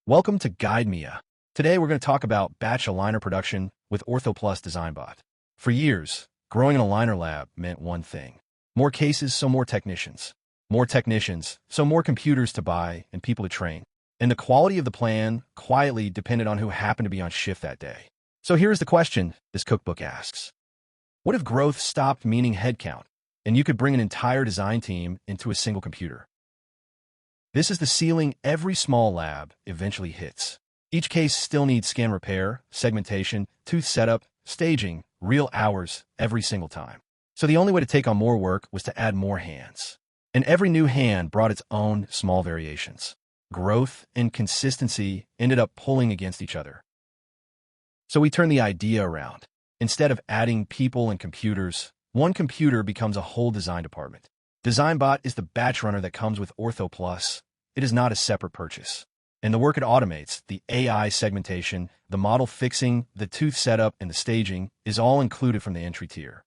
Welcome to GuideMia. Today we're going to talk about batch aligner production with OrthoPlus DesignBot. For years, growing an aligner lab meant one thing. More cases, so more technicians. More technicians, so more computers to buy and people to train. And the quality of the plan quietly depended on who happened to be on shift that day. So here's the question this cookbook asks. What if growth stopped meaning headcount, and you could bring an entire design team into a single computer? This is the ceiling every small lab eventually hits. Each case still needs scan repair, segmentation, tooth setup, staging, real hours every single time. So the only way to take on more work was to add more hands. And every new hand brought its own small variations. Growth and consistency ended up pulling against each other. So we turn the idea around. Instead of adding people and computers, one computer becomes a whole design department. DesignBot is the batch runner that comes with OrthoPlus. It is not a separate purchase. And the work it automates, the AI segmentation, the model fixing, the tooth setup, and the staging is all included from the entry tier.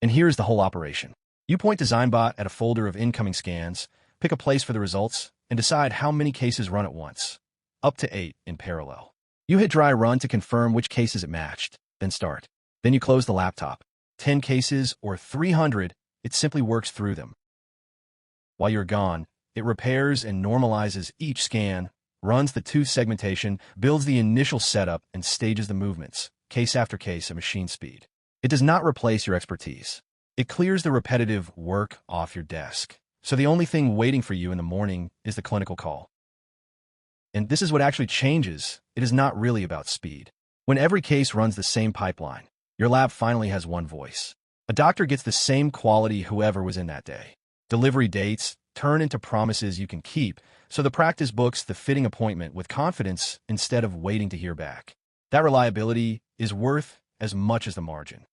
And here's the whole operation. You point DesignBot at a folder of incoming scans, pick a place for the results, and decide how many cases run at once. Up to 8 in parallel. You hit dry run to confirm which cases it matched, then start. Then you close the laptop. 10 cases or 300, it simply works through them. While you're gone, it repairs and normalizes each scan, runs the tooth segmentation, builds the initial setup, and stages the movements, case after case at machine speed. It does not replace your expertise. It clears the repetitive work off your desk. So the only thing waiting for you in the morning is the clinical call. And this is what actually changes. It is not really about speed. When every case runs the same pipeline, your lab finally has one voice. A doctor gets the same quality whoever was in that day. Delivery dates turn into promises you can keep, so the practice books the fitting appointment with confidence instead of waiting to hear back. That reliability is worth as much as the margin.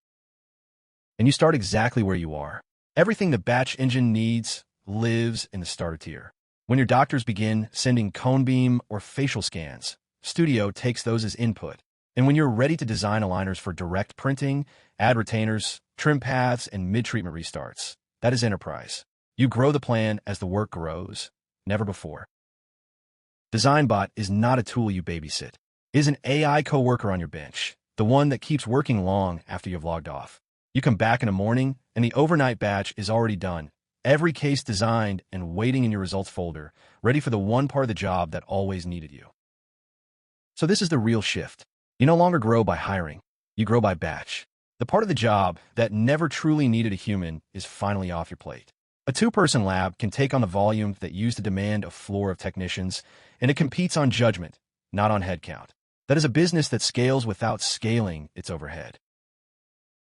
And you start exactly where you are. Everything the batch engine needs lives in the starter tier. When your doctors begin sending cone beam or facial scans, Studio takes those as input. And when you're ready to design aligners for direct printing, add retainers, trim paths, and mid-treatment restarts, that is enterprise. You grow the plan as the work grows, never before. DesignBot is not a tool you babysit. It is an AI coworker on your bench, the one that keeps working long after you've logged off. You come back in the morning, and the overnight batch is already done. Every case designed and waiting in your results folder, ready for the one part of the job that always needed you. So this is the real shift. You no longer grow by hiring. You grow by batch. The part of the job that never truly needed a human is finally off your plate. A two-person lab can take on the volume that used to demand a floor of technicians, and it competes on judgment, not on headcount. That is a business that scales without scaling its overhead.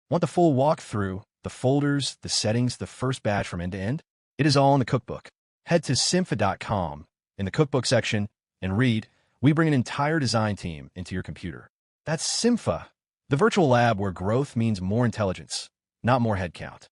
Want the full walkthrough, the folders, the settings, the first batch from end to end? It is all in the cookbook. Head to cympha.com in the cookbook section and read, "We bring an entire design team into your computer." That's cympha, the virtual lab where growth means more intelligence, not more headcount.